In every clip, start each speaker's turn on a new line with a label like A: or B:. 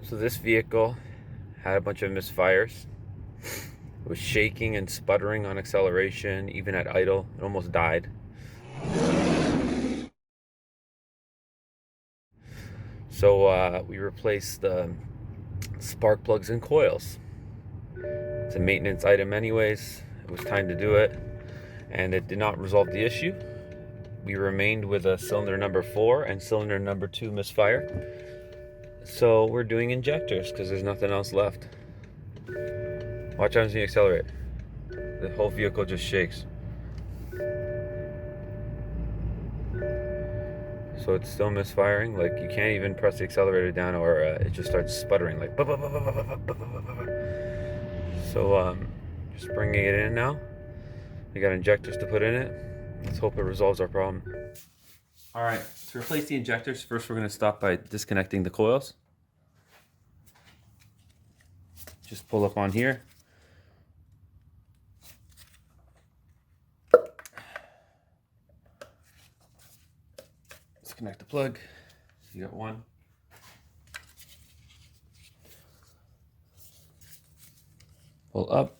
A: So this vehicle had a bunch of misfires. It was shaking and sputtering on acceleration, even at idle. It almost died. So we replaced the spark plugs and coils. It's a maintenance item anyways. It was time to do it, and it did not resolve the issue. We remained with a cylinder number 4 and cylinder number 2 misfire. So we're doing injectors because there's nothing else left. Watch how you accelerate. The whole vehicle just shakes. So it's still misfiring. Like, you can't even press the accelerator down, or it just starts sputtering like. So just bringing it in now. We got injectors to put in it. Let's hope it resolves our problem. All right, to replace the injectors, first we're going to stop by disconnecting the coils. Just pull up on here. Disconnect the plug. You got one. Pull up.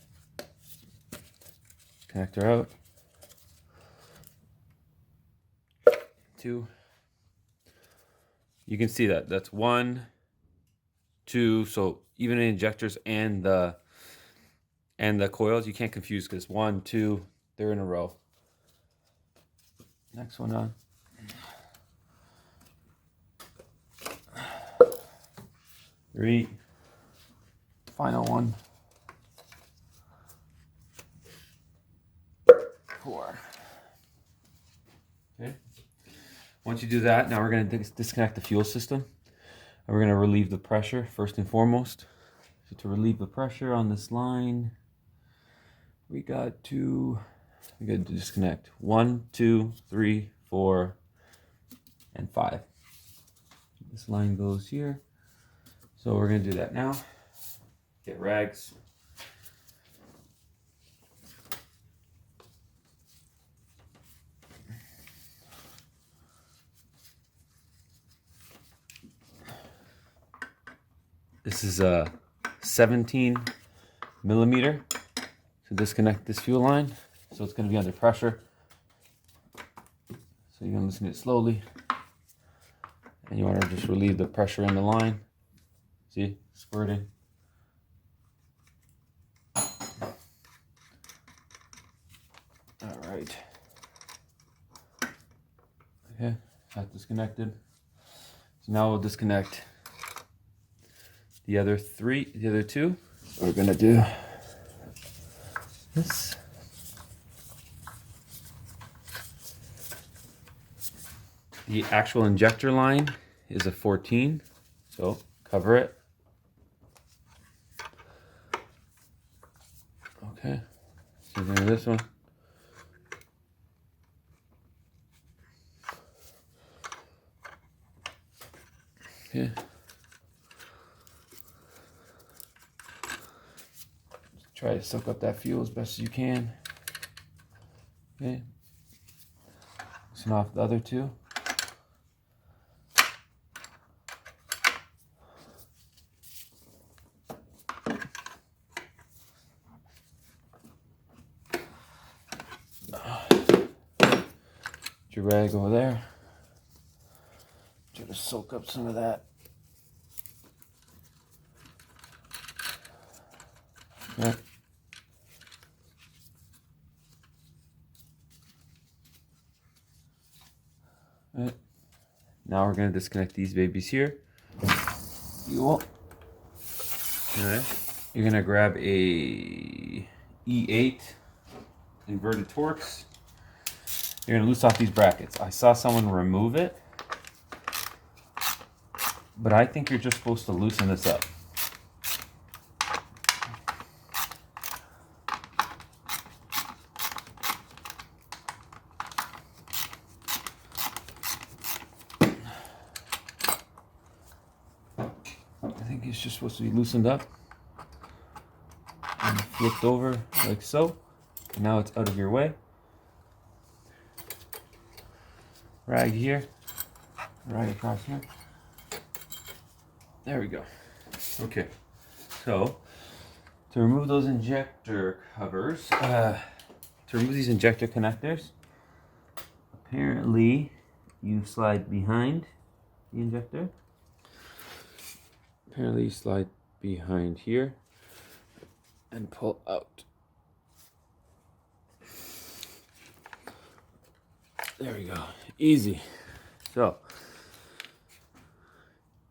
A: Connector out. 2. You can see that. That's 1, 2. So even in injectors and the coils, you can't confuse because 1, 2, they're in a row. Next one on. 3. Final one. 4. Okay. Once you do that, now we're going to disconnect the fuel system. And we're going to relieve the pressure first and foremost. So to relieve the pressure on this line, we got to disconnect 1, 2, 3, 4, and 5. This line goes here. So we're going to do that now. Get rags. This is a 17 millimeter to disconnect this fuel line. So it's going to be under pressure. So you're going to loosen it slowly. And you want to just relieve the pressure in the line. See, squirting. All right. Okay, that's disconnected. So now we'll disconnect the other 2. So we're gonna do this. The actual injector line is a 14, so cover it. Okay, so we're gonna do this one. Okay. Try to soak up that fuel as best as you can. Okay. Loosen off the other 2. Your rag over there. Try to soak up some of that. Okay. Right. Now we're going to disconnect these babies here. All right. You're going to grab a E8 inverted Torx. You're going to loose off these brackets. I saw someone remove it, but I think you're just supposed to loosen this up. I think it's just supposed to be loosened up and flipped over like so. And now it's out of your way. Rag here, rag across here. There we go. Okay, so to remove those injector covers, to remove these injector connectors, apparently you slide behind the injector. Apparently you slide behind here and pull out. There we go, easy. So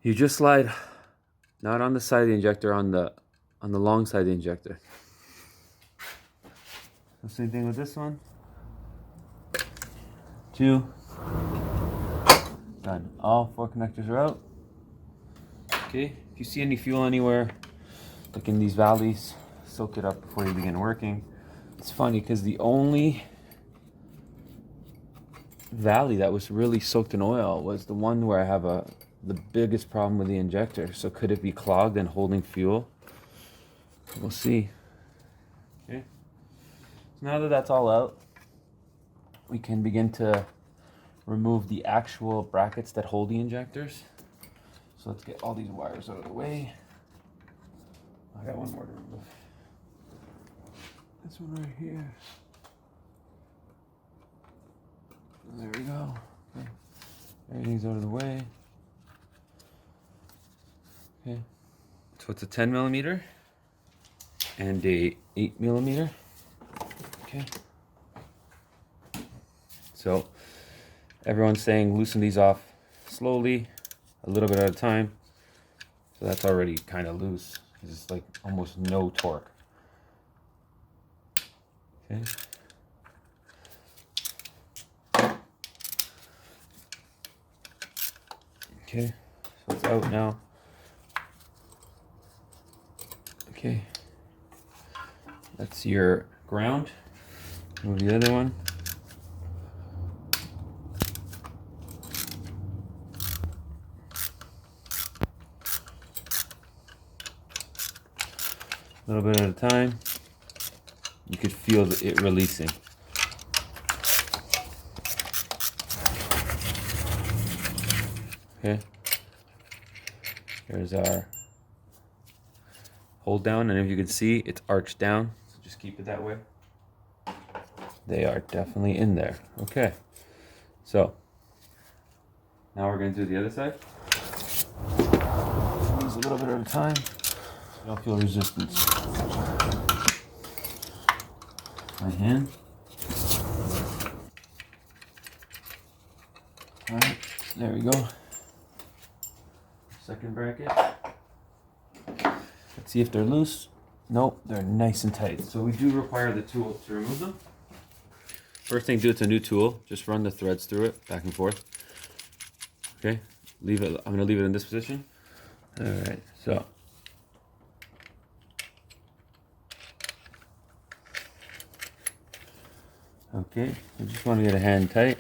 A: you just slide not on the side of the injector, on the long side of the injector. The same thing with this one. 2. Done. All 4 connectors are out. Okay, if you see any fuel anywhere, like in these valleys, soak it up before you begin working. It's funny because the only valley that was really soaked in oil was the one where I have the biggest problem with the injector. So could it be clogged and holding fuel? We'll see. Okay. So now that that's all out, we can begin to remove the actual brackets that hold the injectors. So let's get all these wires out of the way. I got one more to remove. This one right here. There we go. Okay. Everything's out of the way. Okay. So it's a 10 millimeter and a 8 millimeter. Okay. So everyone's saying loosen these off slowly, a little bit at a time. So that's already kind of loose. It's like almost no torque. Okay. Okay, so it's out now. Okay, that's your ground. Move the other one. A little bit at a time. You could feel it releasing. Okay, here's our hold down, and if you can see, it's arched down, so just keep it that way. They are definitely in there. Okay, so now we're going to do the other side. Use a little bit at a time. You don't feel resistance. My hand. All right, there we go. Second bracket. Let's see if they're loose. Nope, they're nice and tight. So we do require the tool to remove them. First thing to do, it's a new tool. Just run the threads through it, back and forth. Okay, leave it. I'm gonna leave it in this position. All right, so. Okay, I just want to get a hand tight.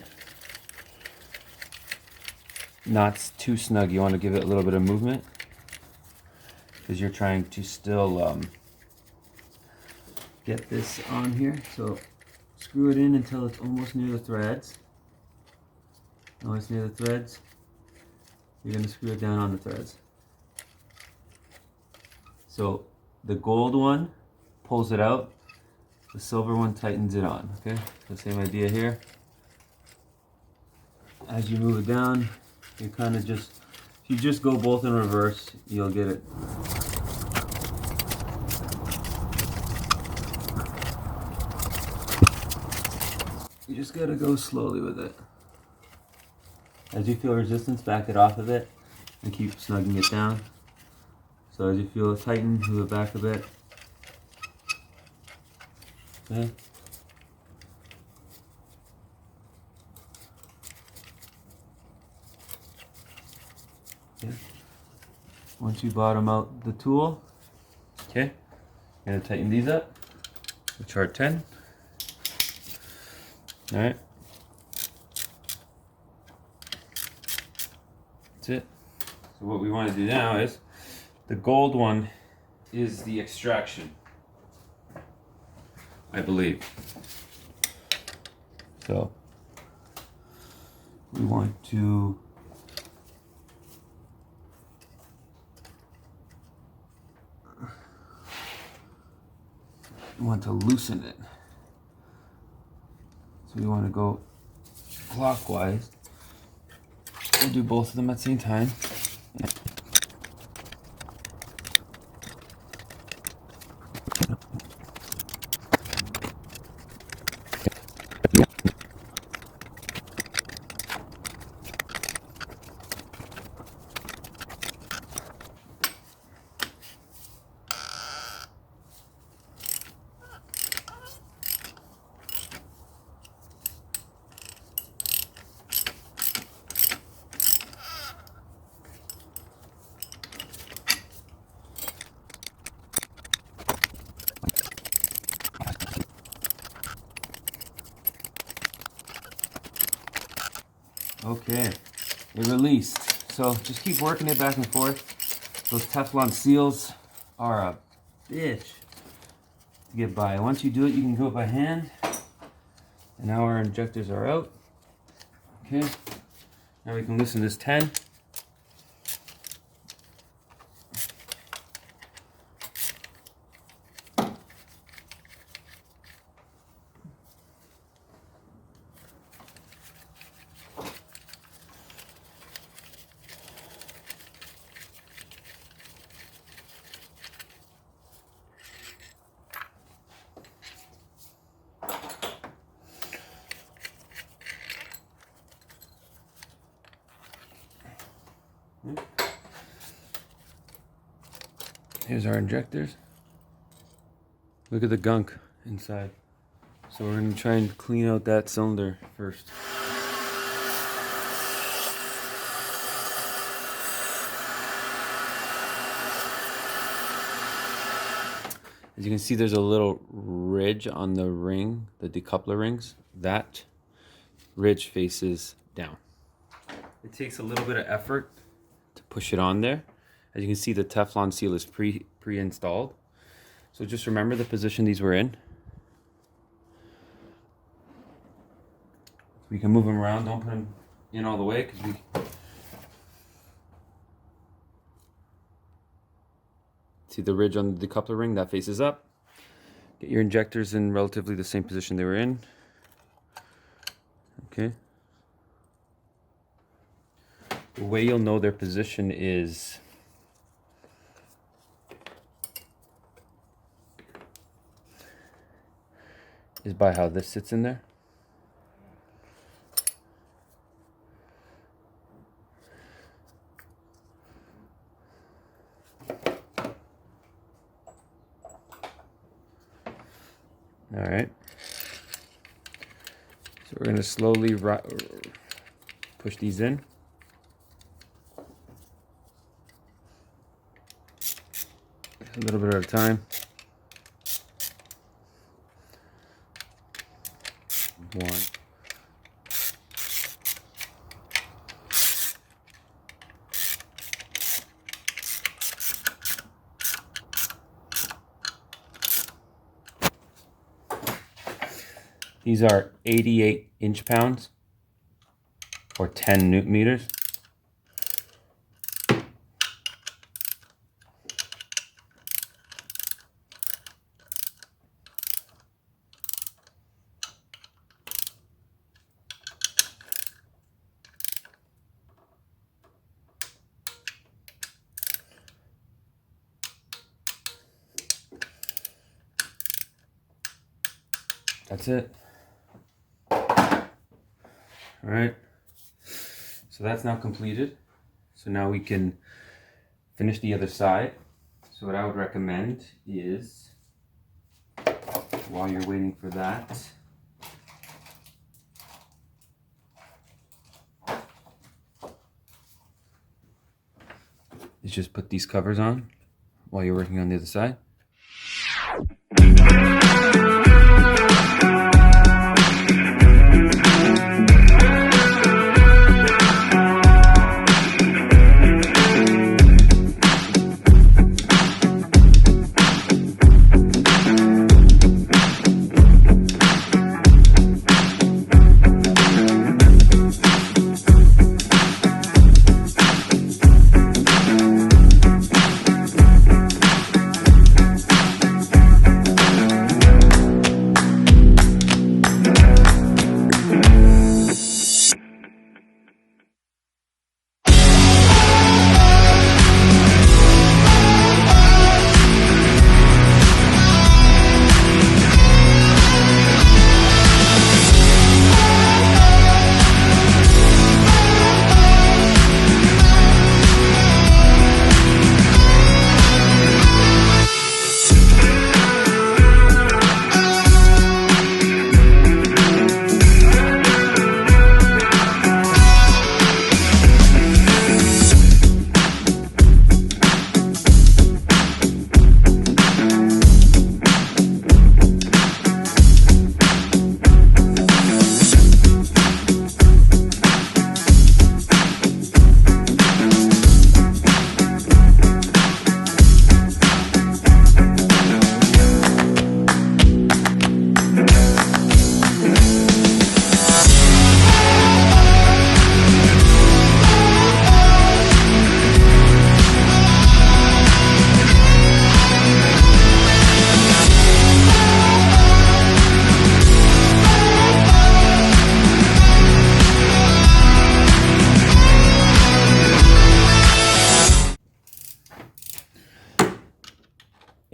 A: Not too snug. You want to give it a little bit of movement because you're trying to still get this on here. So screw it in until it's almost near the threads. Now it's near the threads. You're going to screw it down on the threads. So the gold one pulls it out. The silver one tightens it on. Okay, the same idea here. As you move it down, you kind of just, if you just go both in reverse, you'll get it. You just gotta go slowly with it. As you feel resistance, back it off of it and keep snugging it down. So as you feel it tighten, move it back a bit. Okay. Okay. Once you bottom out the tool, okay, you're gonna tighten these up, which are 10. All right. That's it. So what we want to do now is, the gold one is the extraction, I believe. So we want to we want to loosen it. So we want to go clockwise. We'll do both of them at the same time. Okay, it released. So just keep working it back and forth. Those Teflon seals are a bitch to get by. Once you do it, you can go by hand. And now our injectors are out. Okay, now we can loosen this 10. Here's our injectors. Look at the gunk inside. So we're going to try and clean out that cylinder first. As you can see, there's a little ridge on the ring, the decoupler rings. That ridge faces down. It takes a little bit of effort to push it on there. As you can see, the Teflon seal is pre-installed. So just remember the position these were in. We can move them around. Don't put them in all the way because we see the ridge on the decoupler ring that faces up. Get your injectors in relatively the same position they were in. Okay. The way you'll know their position is by how this sits in there. All right. So we're going to slowly push these in. A little bit at a time. One. These are 88 inch-pounds or 10 newton meters. That's it. All right, so that's now completed. So now we can finish the other side. So what I would recommend is, while you're waiting for that, is just put these covers on while you're working on the other side.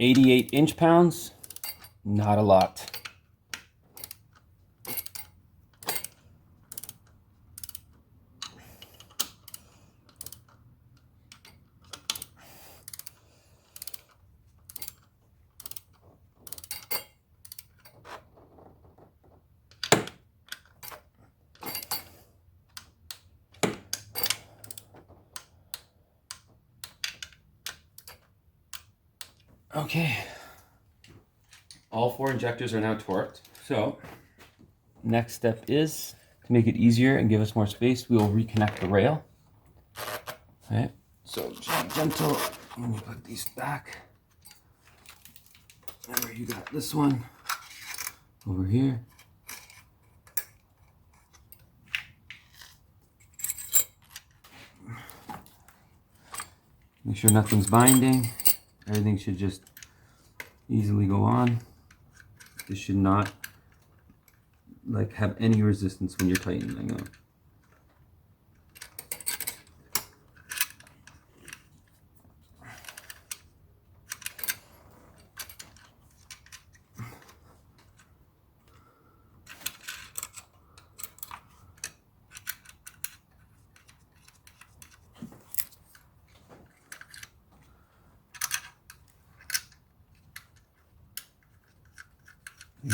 A: 88 inch-pounds, not a lot. Okay, all 4 injectors are now torqued. So next step is, to make it easier and give us more space, we will reconnect the rail. Okay, so just gentle, let me put these back. Remember, you got this one over here. Make sure nothing's binding. Everything should just easily go on. This should not like have any resistance when you're tightening them.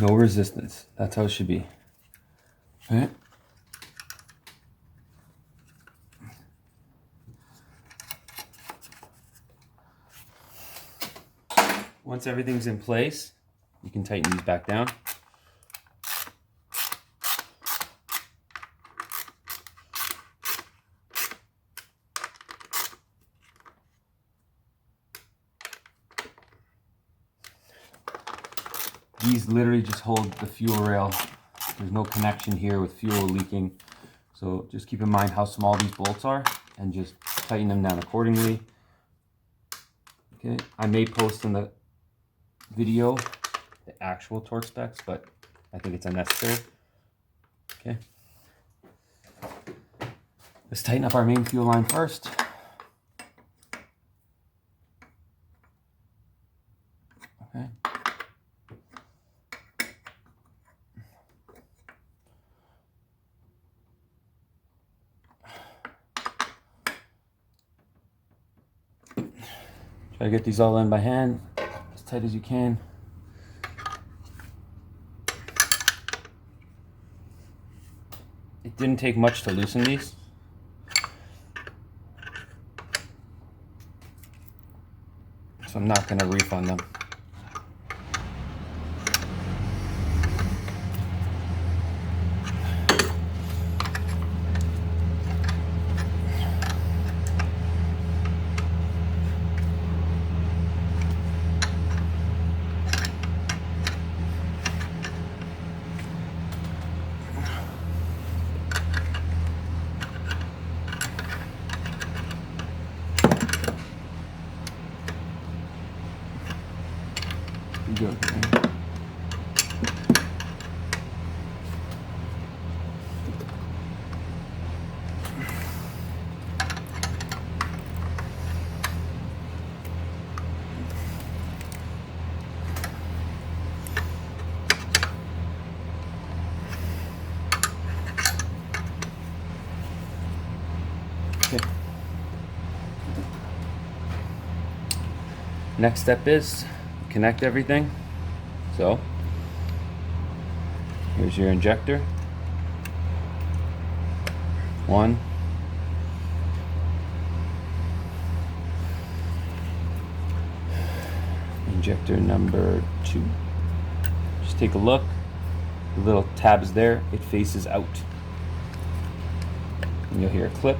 A: No resistance. That's how it should be. Okay. Once everything's in place, you can tighten these back down. These literally just hold the fuel rail. There's no connection here with fuel leaking. So just keep in mind how small these bolts are and just tighten them down accordingly. Okay, I may post in the video the actual torque specs, but I think it's unnecessary. Okay. Let's tighten up our main fuel line first. Okay. Try to get these all in by hand, as tight as you can. It didn't take much to loosen these. So I'm not going to refund them. Good. Okay. Next step is connect everything. So here's your injector. One. Injector number 2. Just take a look. The little tab is there. It faces out. And you'll hear a clip.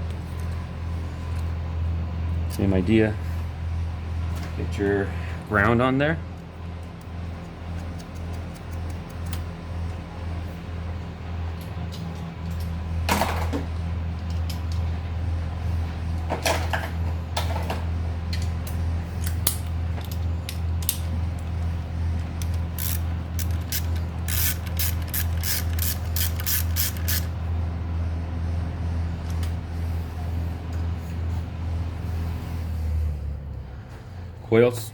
A: Same idea. Get your ground on there. Coils.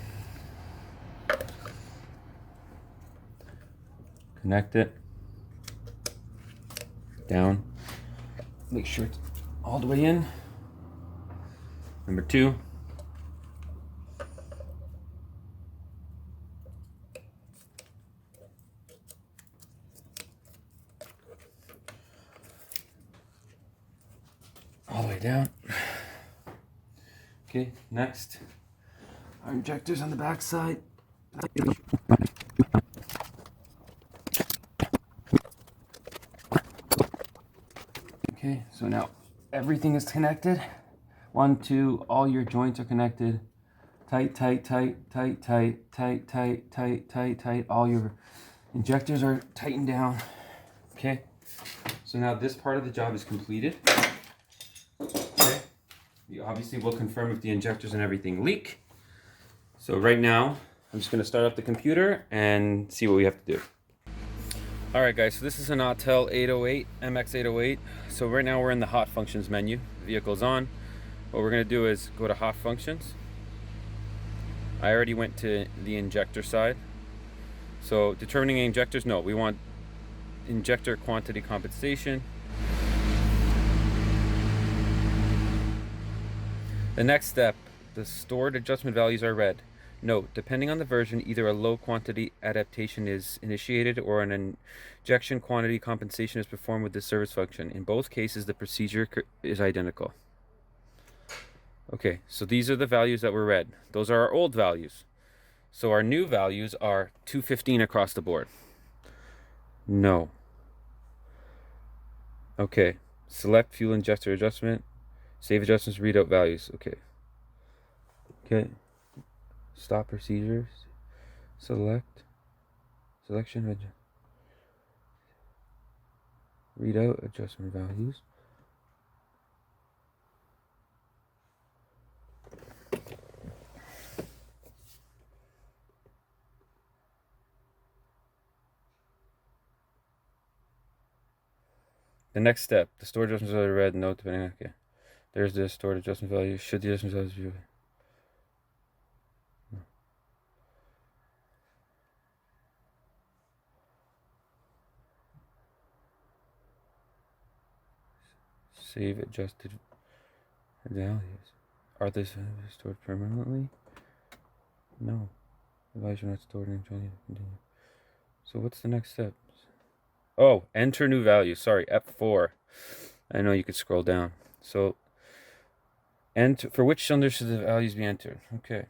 A: Connect it down. Make sure it's all the way in. Number 2. All the way down. Okay, next, our injectors on the back side. Okay, so now everything is connected. 1, 2, all your joints are connected. Tight, tight, tight, tight, tight, tight, tight, tight, tight, tight. All your injectors are tightened down. Okay, so now this part of the job is completed. Okay, you obviously will confirm if the injectors and everything leak. So right now, I'm just going to start up the computer and see what we have to do. Alright guys, so this is an Autel 808, MX808. So right now we're in the hot functions menu. The vehicle's on. What we're going to do is go to hot functions. I already went to the injector side. So determining injectors, no, we want injector quantity compensation. The next step, the stored adjustment values are read. Note, depending on the version, either a low quantity adaptation is initiated or an injection quantity compensation is performed with the service function. In both cases, the procedure is identical. Okay, so these are the values that were read. Those are our old values. So our new values are 215 across the board. No. Okay, select fuel injector adjustment. Save adjustments, read out values. Okay. Okay. Stop procedures. Selection. Read out adjustment values. The next step, the stored adjustments are read. Note depending on, okay. There's the stored adjustment value. Should the adjustment values be? No. Save adjusted values. Are they stored permanently? No. The values are not stored and continue. So what's the next step? Oh, enter new values. Sorry, F4. I know you could scroll down. So, enter for which cylinder should the values be entered? Okay.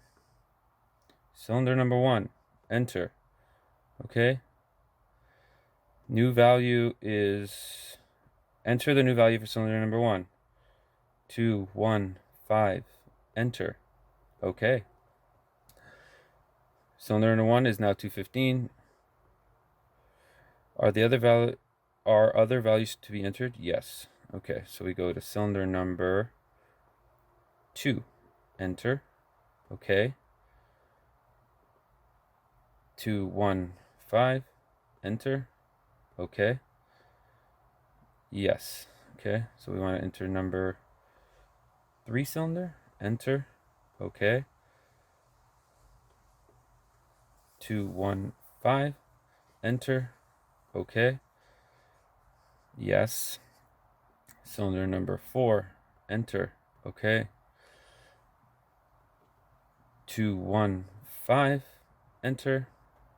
A: Cylinder number 1. Enter. Okay. New value is, enter the new value for cylinder number 1. 215. Enter. Okay. Cylinder number 1 is now 215. Are other values to be entered? Yes. Okay, so we go to cylinder number 2. Enter. Okay. 215. Enter. Okay. Yes. Okay, so we want to enter number 3 cylinder. Enter. Okay. 215. Enter. Okay. Yes. Cylinder number 4. Enter. Okay. 215. Enter.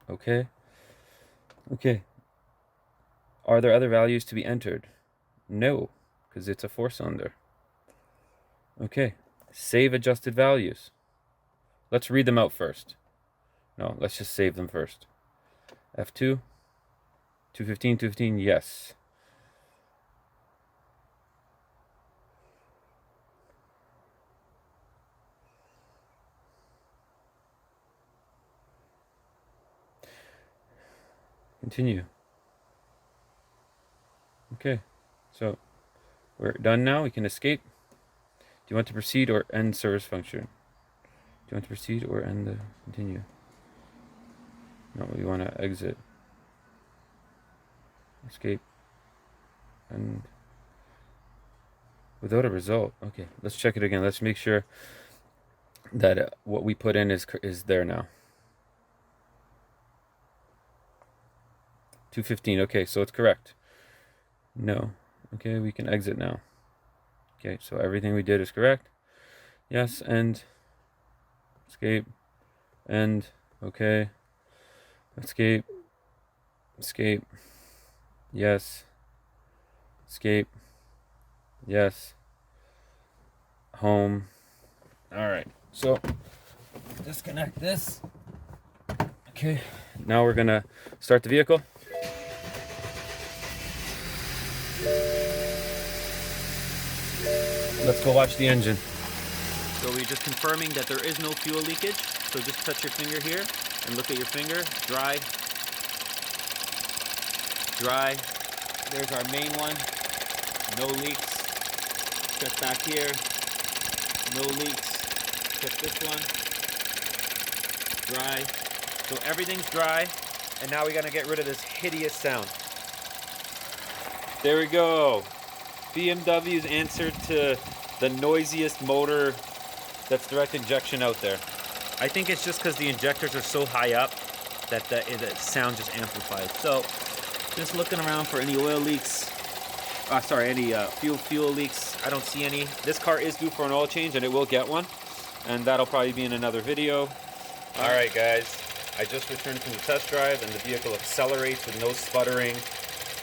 A: Okay. Okay. Are there other values to be entered? No, because it's a 4-cylinder. Okay. Save adjusted values. Let's read them out first. No, let's just save them first. F2. 215, yes. Continue. Okay, so we're done now. We can escape. Do you want to proceed or end service function? Do you want to proceed or end the continue? No, we want to exit. Escape. And without a result. Okay, let's check it again. Let's make sure that what we put in is there now. 215. Okay, so it's correct. No. Okay, we can exit now. Okay, so everything we did is correct. Yes, end. Escape. End. Okay. Escape. Escape. Yes. Escape. Yes. Home. Alright, so disconnect this. Okay, now we're gonna start the vehicle. Let's go watch the engine.
B: So we're just confirming that there is no fuel leakage. So just touch your finger here and look at your finger. Dry. Dry. There's our main one. No leaks. Check back here. No leaks. Check this one. Dry. So everything's dry.
A: And now we gotta get rid of this hideous sound. There we go. BMW's answered to the noisiest motor that's direct injection out there.
B: I think it's just because the injectors are so high up that the sound just amplified. So just looking around for any oil leaks. Any fuel leaks. I don't see any.
A: This car is due for an oil change, and it will get one. And that'll probably be in another video. Alright guys, I just returned from the test drive, and the vehicle accelerates with no sputtering.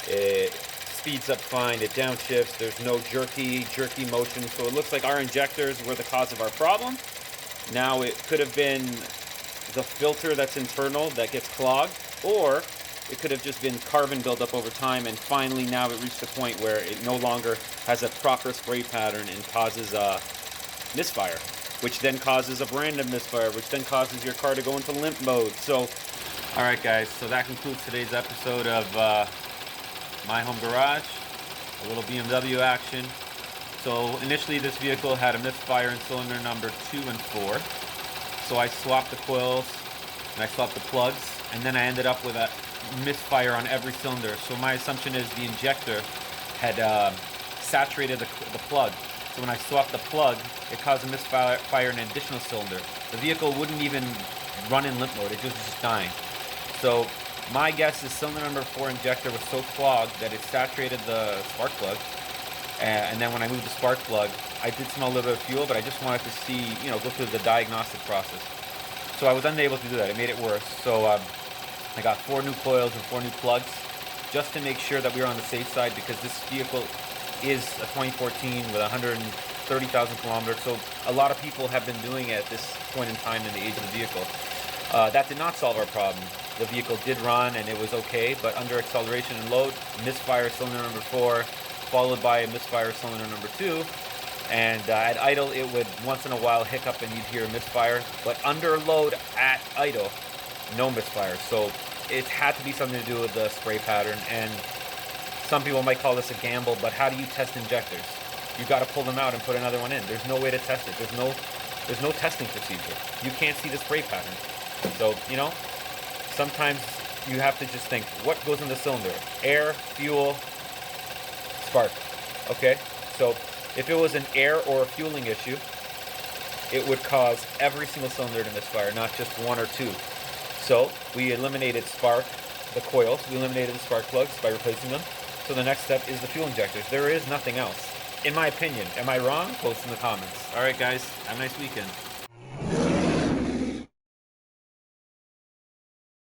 A: It speeds up fine, it downshifts, there's no jerky motion, so it looks like our injectors were the cause of our problem. Now it could have been the filter that's internal that gets clogged, or it could have just been carbon buildup over time, and finally now it reached a point where it no longer has a proper spray pattern and causes a misfire, which then causes a random misfire, which then causes your car to go into limp mode. So, alright guys, so that concludes today's episode of My Home Garage, a little BMW action. So initially this vehicle had a misfire in cylinder number 2 and 4. So I swapped the coils and I swapped the plugs, and then I ended up with a misfire on every cylinder. So my assumption is the injector had saturated the plug. So when I swapped the plug, it caused a misfire in an additional cylinder. The vehicle wouldn't even run in limp mode, it was just dying. So my guess is cylinder number 4 injector was so clogged that it saturated the spark plug. And then when I moved the spark plug, I did smell a little bit of fuel, but I just wanted to see, go through the diagnostic process. So I was unable to do that. It made it worse. So I got 4 new coils and 4 new plugs just to make sure that we were on the safe side, because this vehicle is a 2014 with 130,000 kilometers. So a lot of people have been doing it at this point in time in the age of the vehicle. That did not solve our problem. The vehicle did run and it was okay, but under acceleration and load, misfire cylinder number 4, followed by a misfire cylinder number 2, and at idle it would once in a while hiccup and you'd hear a misfire, but under load at idle, no misfire. So it had to be something to do with the spray pattern, and some people might call this a gamble, but how do you test injectors? You got to pull them out and put another one in. There's no way to test it. There's no testing procedure. You can't see the spray pattern. So, sometimes you have to just think, what goes in the cylinder? Air, fuel, spark. Okay? So if it was an air or a fueling issue, it would cause every single cylinder to misfire, not just 1 or 2. So we eliminated the coils, we eliminated the spark plugs by replacing them. So the next step is the fuel injectors. There is nothing else, in my opinion. Am I wrong? Post in the comments. Alright guys, have a nice weekend.